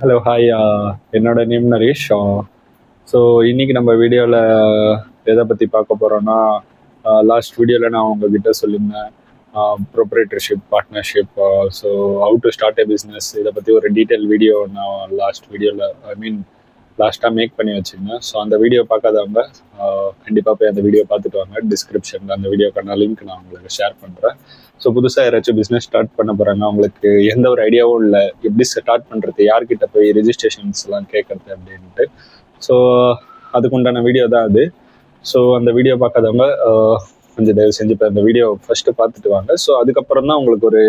Hello hi. என்னோட name Naresh. So இன்னைக்கு நம்ம வீடியோவில் எதை பற்றி பார்க்க போகிறோன்னா, லாஸ்ட் வீடியோவில் நான் உங்ககிட்ட சொல்லியிருந்தேன் proprietorship, partnership, so how to start A business, இதை பற்றி ஒரு டீட்டெயில் வீடியோ நான் லாஸ்ட் வீடியோவில் லாஸ்ட்டாக மேக் பண்ணி வச்சுருந்தேன். ஸோ அந்த வீடியோ பார்க்காதவங்க கண்டிப்பாக போய் அந்த வீடியோ பார்த்துட்டு வாங்க. டிஸ்கிரிப்ஷனில் அந்த வீடியோக்கான லிங்க் நான் உங்களுக்கு ஷேர் பண்ணுறேன். ஸோ புதுசாக யாராச்சும் பிஸ்னஸ் ஸ்டார்ட் பண்ண போகிறாங்க, அவங்களுக்கு எந்த ஒரு ஐடியாவும் இல்லை, எப்படி ஸ்டார்ட் பண்ணுறது, யார்கிட்ட போய் ரெஜிஸ்ட்ரேஷன்ஸ்லாம் கேட்குறது அப்படின்ட்டு. ஸோ அதுக்குண்டான வீடியோ தான் அது. ஸோ அந்த வீடியோ பார்க்காதவங்க கொஞ்சம் தயவு செஞ்சு இப்போ அந்த வீடியோ ஃபஸ்ட்டு பார்த்துட்டு வாங்க. ஸோ அதுக்கப்புறம் தான் உங்களுக்கு ஒரு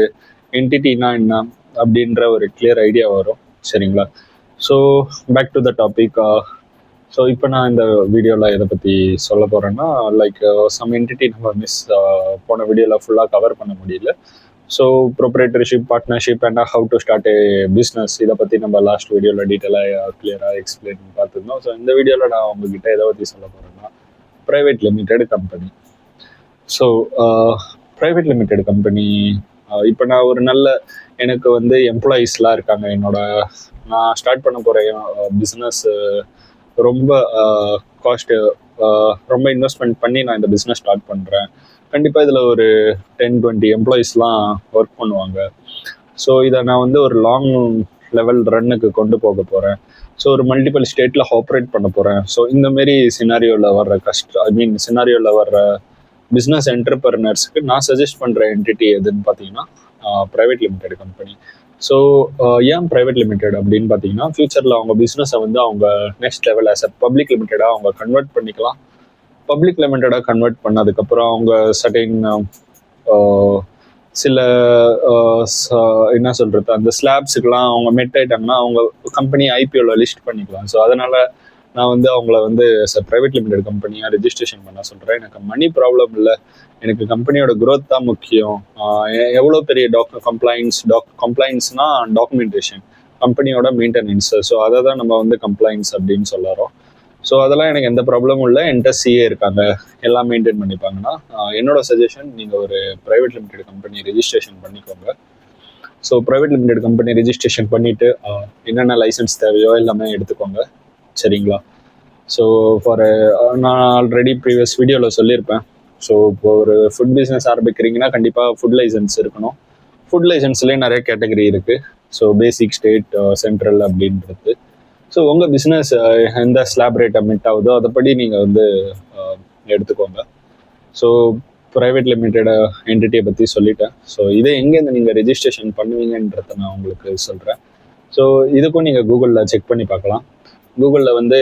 என்டிட்டினா என்ன அப்படின்ற ஒரு கிளியர் ஐடியா வரும். சரிங்களா? So back to the topic. So இப்போ நான் இந்த வீடியோவில் எதை பற்றி சொல்ல போகிறேன்னா, லைக் சம் என்டிட்டி நம்ம போன வீடியோவில் ஃபுல்லாக கவர் பண்ண முடியல. So proprietorship, partnership and how to start A business, இதை பற்றி நம்ம லாஸ்ட் வீடியோவில் டீட்டெயிலாக கிளியராக எக்ஸ்பிளைன் பார்த்துருந்தோம். ஸோ இந்த வீடியோவில் நான் உங்ககிட்ட எதை பற்றி சொல்ல போகிறேன்னா, private limited company. So private limited company, இப்போ நான் ஒரு எனக்கு வந்து எம்ப்ளாயீஸ்லாம் இருக்காங்க. நான் ஸ்டார்ட் பண்ண போகிற பிஸ்னஸ் ரொம்ப காஸ்ட்டு, ரொம்ப இன்வெஸ்ட்மெண்ட் பண்ணி நான் இந்த பிஸ்னஸ் ஸ்டார்ட் பண்ணுறேன். கண்டிப்பாக இதில் ஒரு 10-20 எம்ப்ளாயீஸ்லாம் ஒர்க் பண்ணுவாங்க. ஸோ இதை நான் வந்து ஒரு லாங் லெவல் ரன்னுக்கு கொண்டு போக போகிறேன். ஸோ ஒரு மல்டிபிள் ஸ்டேட்டில் ஆப்ரேட் பண்ண போகிறேன். ஸோ இந்தமாரி சினாரியோவில் வர்ற பிஸ்னஸ் என்டர்பிரனர்ஸ்க்கு நான் சஜஸ்ட் பண்ணுற என்டிட்டி எதுன்னு பார்த்தீங்கன்னா ப்ரைவேட் லிமிடெட் கம்பெனி. ஸோ ஏன் ப்ரைவேட் லிமிடெட் அப்படின்னு பார்த்தீங்கன்னா, ஃபியூச்சரில் அவங்க பிஸ்னஸை வந்து அவங்க next level as a public லிமிடெடாக அவங்க கன்வெர்ட் பண்ணிக்கலாம். பப்ளிக் லிமிடெடாக கன்வெர்ட் பண்ணதுக்கப்புறம் அவங்க சர்டைன் சில என்ன சொல்கிறது, அந்த ஸ்லாப்ஸுக்கெலாம் அவங்க மெட் ஆகிட்டாங்கன்னா அவங்க கம்பெனி ஐபிஓவில் லிஸ்ட் பண்ணிக்கலாம். ஸோ அதனால் நான் வந்து அவங்கள வந்து ப்ரைவேட் லிமிடெட் கம்பெனியாக ரெஜிஸ்ட்ரேஷன் பண்ண சொல்கிறேன். எனக்கு மணி ப்ராப்ளம் இல்லை, எனக்கு கம்பெனியோட க்ரோத் தான் முக்கியம். எவ்வளோ பெரிய கம்ப்ளைண்ட்ஸ்னால் டாக்குமெண்டேஷன், கம்பெனியோட மெயின்டெனன்ஸ். ஸோ அதை தான் நம்ம வந்து கம்ப்ளைண்ட்ஸ் அப்படின்னு சொல்லறோம். ஸோ அதெல்லாம் எனக்கு எந்த ப்ராப்ளமும் இல்லை. என்கிட்ட சிஏ இருக்காங்க, எல்லாம் மெயின்டைன் பண்ணிப்பாங்கன்னா என்னோட சஜஷன், நீங்கள் ஒரு ப்ரைவேட் லிமிடெட் கம்பெனி ரெஜிஸ்ட்ரேஷன் பண்ணிக்கோங்க. So private limited company registration பண்ணிவிட்டு என்னென்ன லைசன்ஸ் தேவையோ எல்லாமே எடுத்துக்கோங்க. சரிங்களா? ஸோ நான் ஆல்ரெடி ப்ரீவியஸ் வீடியோவில் சொல்லியிருப்பேன். ஸோ இப்போ ஒரு ஃபுட் பிஸ்னஸ் ஆரம்பிக்கிறீங்கன்னா கண்டிப்பாக ஃபுட் லைசன்ஸ் இருக்கணும். ஃபுட் லைசன்ஸ்லேயே நிறைய கேட்டகரி இருக்குது. ஸோ பேசிக், ஸ்டேட், சென்ட்ரல் அப்படின்றது. ஸோ உங்கள் பிஸ்னஸ் எந்த ஸ்லாப் ரேட்டை மீட் ஆகுதோ அதைப்படி நீங்கள் வந்து எடுத்துக்கோங்க. ஸோ ப்ரைவேட் லிமிடெட் என்டிட்டியை பற்றி சொல்லிட்டேன். ஸோ இதை எங்கேருந்து நீங்கள் ரெஜிஸ்ட்ரேஷன் பண்ணுவீங்கன்றதை நான் உங்களுக்கு சொல்கிறேன். ஸோ இதுக்கும் நீங்கள் கூகுளில் செக் பண்ணி பார்க்கலாம். கூகுளில் வந்து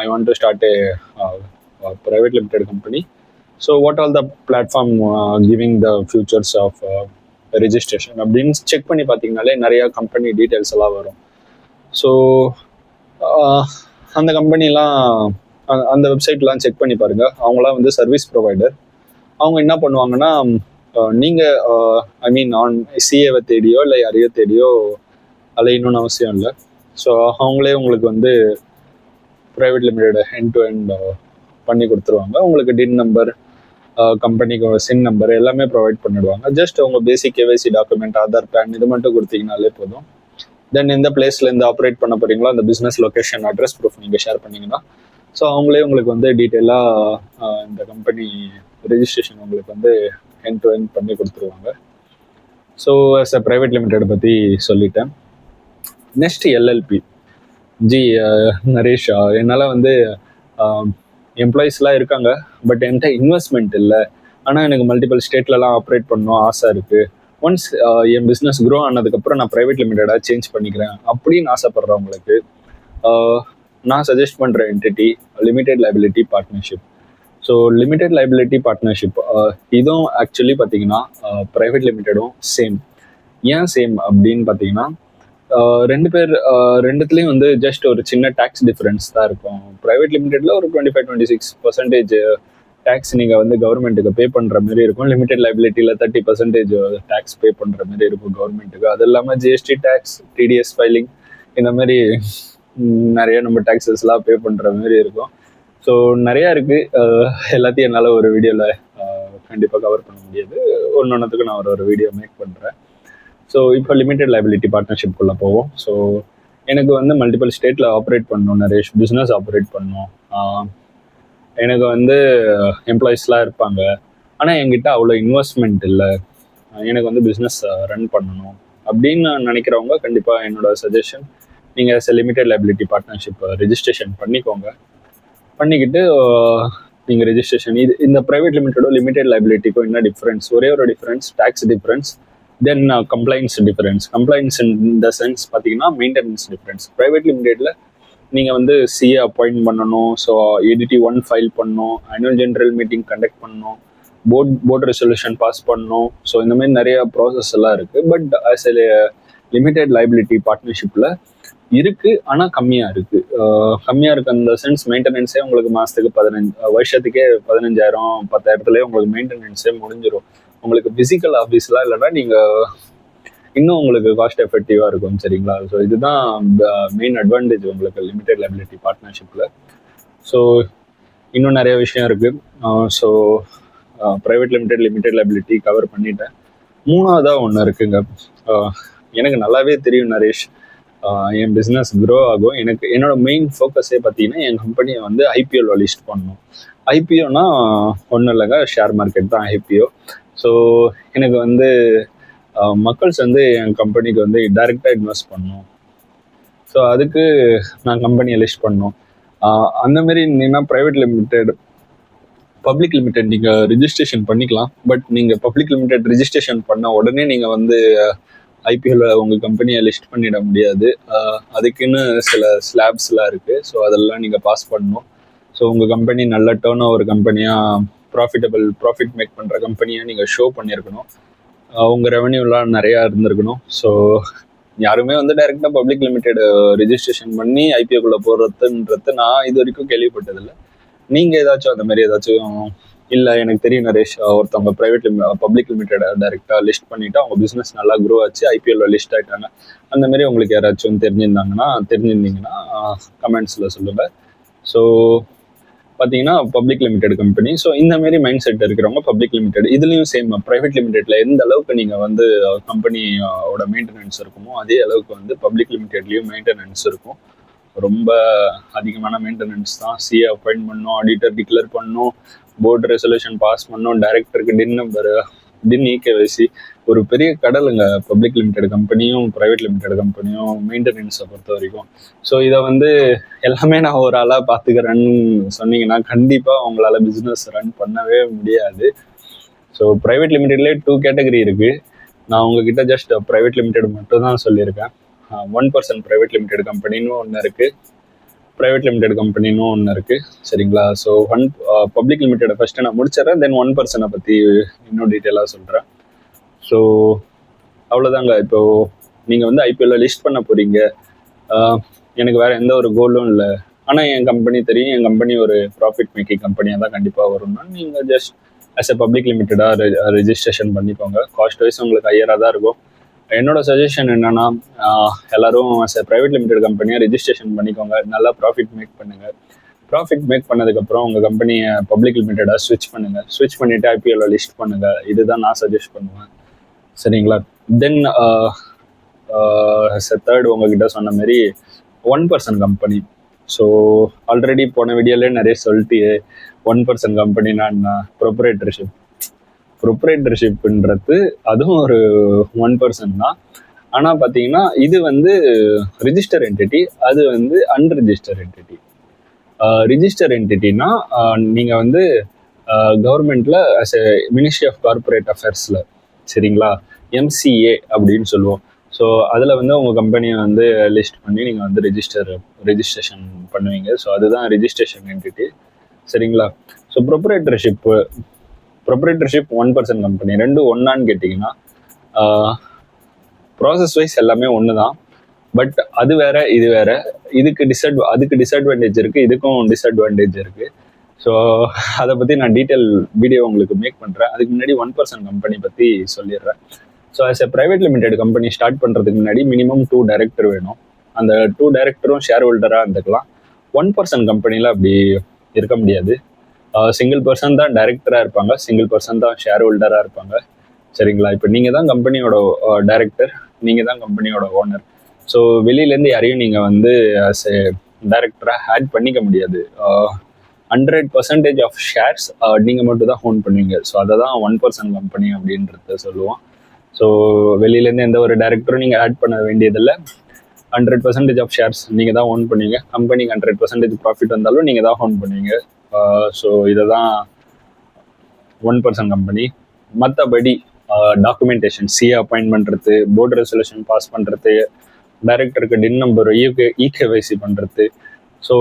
I want to start a private limited company. So what all the platform giving the futures of registration அப்படின்னு செக் பண்ணி பார்த்தீங்கனாலே நிறையா கம்பெனி டீட்டெயில்ஸ் எல்லாம் வரும். ஸோ அந்த கம்பெனிலாம் அந்த வெப்சைட்லாம் செக் பண்ணி பாருங்கள். அவங்களாம் வந்து சர்வீஸ் ப்ரொவைடர். அவங்க என்ன பண்ணுவாங்கன்னா, நீங்கள் ஆன் சிஏவை தேடியோ இல்லை யாரையோ தேடியோ அலையணும்னு அவசியம் இல்லை. ஸோ அவங்களே உங்களுக்கு வந்து private limited end to end பண்ணி கொடுத்துருவாங்க. உங்களுக்கு டின் நம்பர், கம்பெனிக்கு சின் நம்பர் எல்லாமே ப்ரொவைட் பண்ணிடுவாங்க. ஜஸ்ட் உங்கள் பேசிக் கேவைசி டாக்குமெண்ட், ஆதார், பேன் இது மட்டும் கொடுத்தீங்கனாலே போதும். தென் எந்த பிளேஸ்லேருந்து ஆப்ரேட் பண்ண போகிறீங்களோ அந்த பிஸ்னஸ் லொக்கேஷன், அட்ரஸ் ப்ரூஃப் நீங்கள் ஷேர் பண்ணிங்கன்னா ஸோ அவங்களே உங்களுக்கு வந்து டீட்டெயிலாக இந்த கம்பெனி ரெஜிஸ்ட்ரேஷன் உங்களுக்கு வந்து எண்ட் டு எண்ட் பண்ணி கொடுத்துருவாங்க. So as a private limited பற்றி சொல்லிட்டேன். Next LLB. நரேஷ், என்னால் வந்து எம்ப்ளாயீஸ்லாம் இருக்காங்க, பட் என்கிட்ட இன்வெஸ்ட்மெண்ட் இல்லை. ஆனால் எனக்கு மல்டிபிள் ஸ்டேட்லலாம் ஆப்ரேட் பண்ணணும் ஆசை இருக்குது. ஒன்ஸ் என் பிஸ்னஸ் க்ரோ ஆனதுக்கப்புறம் நான் ப்ரைவேட் லிமிடெடாக சேஞ்ச் பண்ணிக்கிறேன் அப்படின்னு ஆசைப்படுறவங்களுக்கு நான் சஜஸ்ட் பண்ணுற entity limited liability partnership. So limited liability partnership இதுவும் ஆக்சுவலி பார்த்தீங்கன்னா ப்ரைவேட் லிமிடெடும் சேம். ஏன் சேம் அப்படின்னு பார்த்தீங்கன்னா, ரெண்டுத்துலேயும் வந்து ஜஸ்ட் ஒரு சின்ன டேக்ஸ் டிஃப்ரென்ஸ் தான் இருக்கும். ப்ரைவேட் லிமிடெடில் ஒரு 25-26% டேக்ஸ் நீங்கள் வந்து கவர்மெண்ட்டுக்கு பே பண்ணுற மாதிரி இருக்கும். லிமிடெட் லைபிலிட்டியில் 30% டேக்ஸ் பே பண்ணுற மாதிரி இருக்கும் கவர்மெண்ட்டுக்கு. அது இல்லாமல் ஜிஎஸ்டி டேக்ஸ், டிடிஎஸ் ஃபைலிங், இந்த மாதிரி நிறைய நம்ம டேக்ஸஸ்லாம் பே பண்ணுற மாதிரி இருக்கும். ஸோ நிறையா இருக்குது. எல்லாத்தையும் என்னால் ஒரு வீடியோவில் கண்டிப்பாக கவர் பண்ண முடியாது. ஒன்றுத்துக்கு நான் ஒரு வீடியோ மேக் பண்ணுறேன். ஸோ இப்போ லிமிடெட் லைபிலிட்டி பார்ட்னர்ஷிப்குள்ளே போவோம். ஸோ எனக்கு வந்து மல்டிபிள் ஸ்டேட்டில் ஆப்ரேட் பண்ணணும், நிறைய பிஸ்னஸ் ஆப்ரேட் பண்ணணும். எனக்கு வந்து எம்ப்ளாயீஸ்லாம் இருப்பாங்க. ஆனால் என்கிட்ட அவ்வளோ இன்வெஸ்ட்மெண்ட் இல்லை. எனக்கு வந்து பிஸ்னஸ் ரன் பண்ணணும் அப்படின்னு நினைக்கிறவங்க கண்டிப்பாக என்னோட சஜஷன், நீங்கள் லிமிடெட் லைபிலிட்டி பார்ட்னர்ஷிப் ரெஜிஸ்ட்ரேஷன் பண்ணிக்கோங்க. பண்ணிக்கிட்டு நீங்கள் ரெஜிஸ்ட்ரேஷன் இந்த ப்ரைவேட் லிமிட்டடோ லிமிடெட் லைபிலிட்டிக்கோ என்ன டிஃப்ரென்ஸ்? ஒரே ஒரு difference, tax difference, then compliance difference. Compliance in the sense பார்த்தீங்கன்னா மெயின்டெனன்ஸ் டிஃபரன்ஸ். ப்ரைவேட் லிமிடெட்ல நீங்கள் வந்து சிஏ அப்பாயிண்ட் பண்ணணும், ஸோ EDT 1 ஃபைல் பண்ணணும், ஆனுவல் ஜென்ரல் மீட்டிங் கண்டக்ட் பண்ணணும், போர்ட் ரெசல்யூஷன் பாஸ் பண்ணணும். ஸோ இந்த மாதிரி நிறைய ப்ராசஸ் எல்லாம் இருக்குது. But as a limited liability பார்ட்னர்ஷிப்பில் இருக்குது, ஆனால் கம்மியாக இருக்குது. கம்மியாக இருக்குது அந்த சென்ஸ் மெயின்டெனன்ஸே உங்களுக்கு மாதத்துக்கு வருஷத்துக்கே 15,000 10,000 உங்களுக்கு மெயின்டெனன்ஸே முடிஞ்சிடும். உங்களுக்கு பிசிக்கல் ஆஃபீஸ்லாம் இல்லைன்னா நீங்கள் இன்னும் உங்களுக்கு காஸ்ட் எஃபெக்டிவாக இருக்கும். சரிங்களா? ஸோ இதுதான் மெயின் அட்வான்டேஜ் உங்களுக்கு லிமிடெட் லைபிலிட்டி பார்ட்னர்ஷிப்பில். ஸோ இன்னும் நிறைய விஷயம் இருக்குது. So private limited liability cover பண்ணிட்டேன். மூணாவதாக ஒன்று இருக்குங்க. எனக்கு நல்லாவே தெரியும் நரேஷ், என் பிஸ்னஸ் க்ரோ ஆகும். என்னோட மெயின் ஃபோக்கஸே பார்த்தீங்கன்னா என் கம்பெனியை வந்து ஐபிஓவில் லிஸ்ட் பண்ணணும். ஐபிஓனா ஒன்றும் இல்லைங்க, ஷேர் மார்க்கெட் தான் ஐபிஓ. ஸோ எனக்கு வந்து மக்கள்ஸ் வந்து என் கம்பெனிக்கு வந்து டைரெக்டாக இன்வெஸ்ட் பண்ணணும். ஸோ அதுக்கு நான் கம்பெனியை லிஸ்ட் பண்ணணும். அந்தமாரி இருந்தீங்கன்னா பப்ளிக் லிமிடெட் நீங்கள் ரிஜிஸ்ட்ரேஷன் பண்ணிக்கலாம். பட் நீங்கள் பப்ளிக் லிமிடெட் ரிஜிஸ்ட்ரேஷன் பண்ண உடனே நீங்கள் வந்து ஐபிஓவில் உங்கள் கம்பெனியை லிஸ்ட் பண்ணிட முடியாது. அதுக்குன்னு சில ஸ்லாப்ஸ்லாம் இருக்குது. ஸோ அதெல்லாம் நீங்கள் பாஸ் பண்ணணும். ஸோ உங்கள் கம்பெனி நல்ல டேர்ன் ஓவர் கம்பெனியாக, ப்ராஃபிட் மேக் பண்ணுற கம்பெனியாக நீங்கள் ஷோ பண்ணியிருக்கணும். உங்கள் ரெவன்யூலாம் நிறையா இருந்திருக்கணும். ஸோ யாருமே வந்து டைரெக்டாக பப்ளிக் லிமிடெட் ரிஜிஸ்ட்ரேஷன் பண்ணி ஐபிஓக்குள்ளே போடுறதுன்றது நான் இது வரைக்கும் கேள்விப்பட்டதில்லை. நீங்கள் ஏதாச்சும் அந்த மாதிரி ஏதாச்சும்? இல்லை, எனக்கு தெரியும் நரேஷ், ஒருத்தவங்க பப்ளிக் லிமிடெட் டைரெக்டாக லிஸ்ட் பண்ணிவிட்டு அவங்க பிஸ்னஸ் நல்லா க்ரோ ஆச்சு, ஐபிஓவில் லிஸ்ட் ஆகிட்டாங்க. அந்த மாதிரி உங்களுக்கு யாராச்சும் தெரிஞ்சிருந்தீங்கன்னா கமெண்ட்ஸில் சொல்லுங்கள். ஸோ பார்த்தீங்கன்னா பப்ளிக் லிமிடெட் கம்பெனி. ஸோ இந்த மாதிரி மைண்ட் செட் இருக்கிறவங்க பப்ளிக் லிமிடெட். இதுலேயும் சேம், ப்ரைவேட் லிமிடெட்ல எந்த அளவுக்கு நீங்கள் வந்து கம்பெனியோட மெயின்டெனன்ஸ் இருக்குமோ அதே அளவுக்கு வந்து பப்ளிக் லிமிடெட்லேயும் மெயின்டெனன்ஸ் இருக்கும். ரொம்ப அதிகமான மெயின்டெனன்ஸ் தான். சிஏ அப்பாயிண்ட் பண்ணணும், ஆடிட்டர் டிக்ளேர் பண்ணணும், போர்டு ரெசல்யூஷன் பாஸ் பண்ணணும், டைரக்டருக்கு டின் EKYC. ஒரு பெரிய கடலுங்க பப்ளிக் லிமிடெட் கம்பெனியும் ப்ரைவேட் லிமிடெட் கம்பெனியும் மெயின்டெனன்ஸை பொறுத்த வரைக்கும். ஸோ இதை வந்து எல்லாமே நான் ஒரு ஆளாக பார்த்துக்கிறேன்னு சொன்னீங்கன்னா கண்டிப்பாக உங்களால் பிஸ்னஸ் ரன் பண்ணவே முடியாது. ஸோ ப்ரைவேட் லிமிடெட்லேயே 2 கேட்டகரி இருக்குது. நான் உங்ககிட்ட ஜஸ்ட் ப்ரைவேட் லிமிடெட் மட்டும் தான் சொல்லியிருக்கேன். 1% ப்ரைவேட் லிமிடெட் கம்பெனின்னு ஒன்று இருக்குது, ப்ரைவேட் லிமிடெட் கம்பெனின்னு ஒன்று இருக்குது. சரிங்களா? ஸோ பப்ளிக் லிமிடெடை ஃபஸ்ட்டு நான் முடிச்சிடறேன், தென் 1% பற்றி இன்னும் டீட்டெயிலாக சொல்கிறேன். ஸோ அவ்வளோதாங்க. இப்போது நீங்கள் வந்து ஐபிஓவில் லிஸ்ட் பண்ண போகிறீங்க, எனக்கு வேறு எந்த ஒரு கோலும் இல்லை, ஆனால் என் கம்பெனி தெரியும், என் கம்பெனி ஒரு ப்ராஃபிட் மேக்கிங் கம்பெனியாக தான் கண்டிப்பாக வரும்னா நீங்கள் ஜஸ்ட் ஆஸ் எ பப்ளிக் லிமிட்டடாக ரெஜிஸ்ட்ரேஷன் பண்ணிக்கோங்க. காஸ்ட் வைஸ் உங்களுக்கு ஹையராக தான் இருக்கும். என்னோட சஜஷன் என்னன்னா, எல்லாரும் ஆஸ் எ ப்ரைவேட் லிமிடெட் கம்பெனியாக ரெஜிஸ்ட்ரேஷன் பண்ணிக்கோங்க. நல்லா ப்ராஃபிட் மேக் பண்ணுங்கள். ப்ராஃபிட் மேக் பண்ணதுக்கப்புறம் உங்கள் கம்பெனியை பப்ளிக் லிமிட்டடாக ஸ்விட்ச் பண்ணிவிட்டு ஐபிஓவில் லிஸ்ட் பண்ணுங்கள். இதுதான் நான் சஜஸ்ட் பண்ணுவேன். சரிங்களா? தென் தேர்ட் உங்ககிட்ட சொன்ன மாதிரி 1% கம்பெனி. ஸோ ஆல்ரெடி போன வீடியோலே நிறைய சொல்லிட்டு 1% கம்பெனினா என்ன, ப்ரொப்ரேட்டர்ஷிப்ன்றது அதுவும் ஒரு 1% தான். ஆனால் பார்த்தீங்கன்னா இது வந்து ரிஜிஸ்டர் என்டிட்டி, அது வந்து அன்ரிஜிஸ்டர் என்டிட்டி. ரிஜிஸ்டர் என்டிட்டினா நீங்கள் வந்து கவர்மெண்ட்டில் as a ministry of corporate அஃபேர்ஸில், சரிங்களா, MCA அப்படின்னு சொல்லுவோம். ஸோ அதில் வந்து உங்கள் கம்பெனியை வந்து லிஸ்ட் பண்ணி நீங்கள் வந்து ரெஜிஸ்ட்ரேஷன் பண்ணுவீங்க. ஸோ அதுதான் ரிஜிஸ்ட்ரேஷன் என்டிட்டி. சரிங்களா? ஸோ ப்ரொப்ரேட்டர்ஷிப் 1% கம்பெனி ரெண்டும் ஒன்றான்னு கேட்டிங்கன்னா ப்ராசஸ் வைஸ் எல்லாமே ஒன்று தான். பட் அது வேற இது வேற. அதுக்கு டிஸ்அட்வான்டேஜ் இருக்குது, இதுக்கும் டிஸ்அட்வான்டேஜ் இருக்குது. ஸோ அதை பற்றி நான் டீட்டெயில் வீடியோ உங்களுக்கு மேக் பண்ணுறேன். அதுக்கு முன்னாடி 1% கம்பெனி பற்றி சொல்லிடுறேன். So as a private limited company start பண்ணுறதுக்கு முன்னாடி மினிமம் 2 டைரக்டர் வேணும். அந்த 2 டைரக்டரும் ஷேர் ஹோல்டராக இருந்துக்கலாம். 1% கம்பெனியில் அப்படி இருக்க முடியாது. சிங்கிள் பர்சன் தான் டைரக்டராக இருப்பாங்க, சிங்கிள் பர்சன் தான் ஷேர் ஹோல்டராக இருப்பாங்க. சரிங்களா? இப்போ நீங்கள் தான் கம்பெனியோட டைரக்டர், நீங்கள் தான் கம்பெனியோட ஓனர். ஸோ வெளியிலேருந்து யாரையும் நீங்கள் வந்து ஆஸ் ஏ டைரக்டராக ஆட் பண்ணிக்க முடியாது. 100% ஆஃப் ஷேர்ஸ் நீங்கள் மட்டும் தான் ஹோன் பண்ணுவீங்க. ஸோ அதை தான் 1% கம்பெனி அப்படின்றத சொல்லுவோம். ஸோ வெளியிலேருந்து எந்த ஒரு டைரக்டரும் நீங்கள் ஆட் பண்ண வேண்டியதில்லை. 100% ஆஃப் ஷேர்ஸ் நீங்கள் தான் ஓன் பண்ணுவீங்க. கம்பெனிக்கு 100% ப்ராஃபிட் வந்தாலும் நீங்கள் தான் ஓன் பண்ணுவீங்க. ஸோ இதை தான் 1% கம்பெனி. மற்றபடி டாக்குமெண்டேஷன், சிஏ அப்பாயின்ட் பண்ணுறது, போர்டு ரெசல்யூஷன் பாஸ் பண்ணுறது, டைரக்டருக்கு டின் நம்பர், இகேவைசி பண்ணுறது, ஸோ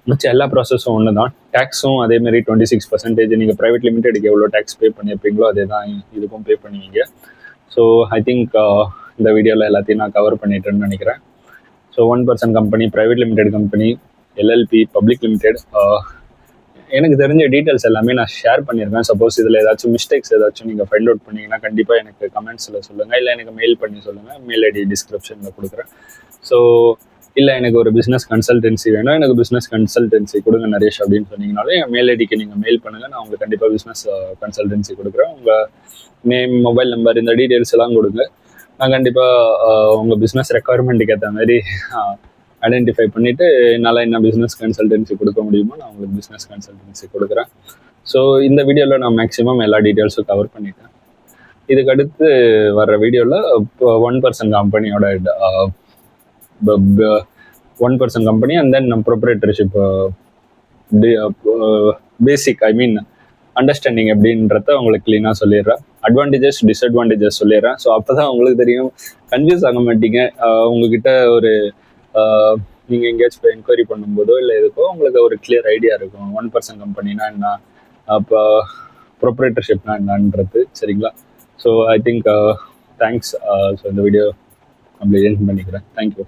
மிச்ச எல்லா ப்ராசஸும் ஒன்று தான். டேக்ஸும் அதேமாரி 26% நீங்கள் ப்ரைவேட் லிமிடெடுக்கு எவ்வளோ டேக்ஸ் பே பண்ணியிருப்பீங்களோ அதே தான் இதுக்கும் பே பண்ணுவீங்க. ஸோ ஐ திங்க் இந்த வீடியோவில் எல்லாத்தையும் நான் கவர் பண்ணிட்டேன்னு நினைக்கிறேன். So 1% company, private limited company, LLB, public limited, எனக்கு தெரிஞ்ச டீட்டெயில்ஸ் எல்லாமே நான் ஷேர் பண்ணியிருக்கேன். சப்போஸ் இதில் ஏதாச்சும் மிஸ்டேக்ஸ் ஏதாச்சும் நீங்கள் ஃபைண்ட் அவுட் பண்ணிங்கன்னா கண்டிப்பாக எனக்கு கமெண்ட்ஸில் சொல்லுங்கள், இல்லை எனக்கு மெயில் பண்ணி சொல்லுங்கள். மெயில் ஐடி டிஸ்கிரிப்ஷனில் கொடுக்குறேன். ஸோ இல்லை எனக்கு ஒரு பிஸ்னஸ் கன்சல்டன்சி வேணும், எனக்கு பிஸ்னஸ் கன்சல்டன்சி கொடுங்க நரேஷ் அப்படின்னு சொன்னீங்கனாலும் என் மெயில் ஐடிக்கு நீங்கள் மெயில் பண்ணுங்கள். நான் உங்களுக்கு கண்டிப்பாக பிஸ்னஸ் கன்சல்டன்சி கொடுக்குறேன். உங்கள் நேம், மொபைல் நம்பர், இந்த டீட்டெயில்ஸ் எல்லாம் கொடுங்க. நான் கண்டிப்பாக உங்கள் பிஸ்னஸ் ரெக்குவயர்மெண்ட்டுக்கு ஏற்ற மாதிரி ஐடென்டிஃபை பண்ணிவிட்டு என்னால் என்ன பிஸ்னஸ் கன்சல்டன்சி கொடுக்க முடியுமோ நான் உங்களுக்கு பிஸ்னஸ் கன்சல்டன்சி கொடுக்குறேன். ஸோ இந்த வீடியோவில் நான் மேக்ஸிமம் எல்லா டீட்டெயில்ஸும் கவர் பண்ணிட்டேன். இதுக்கு அடுத்து வர்ற வீடியோவில் 1% கம்பெனியோட 1% company and then proprietorship basic understanding எப்படின்றத உங்களுக்கு க்ளீனாக சொல்லிடுறேன். அட்வான்டேஜஸ், டிஸ்அட்வான்டேஜஸ் சொல்லிடுறேன். ஸோ அப்போ தான் உங்களுக்கு தெரியும், கன்ஃபியூஸ் ஆக மாட்டீங்க. உங்ககிட்ட ஒரு நீங்கள் எங்கேயாச்சும் இப்போ என்கொயரி பண்ணும்போதோ இல்லை எதுக்கோ உங்களுக்கு ஒரு கிளியர் ஐடியா இருக்கும். 1% கம்பெனினா என்ன, அப்போ ப்ரொப்ரைட்டர்ஷிப்னா என்னன்றது. சரிங்களா? So I think thanks. So இந்த வீடியோ கம்ப்ளீட் பண்ணிக்கிறேன். தேங்க்யூ.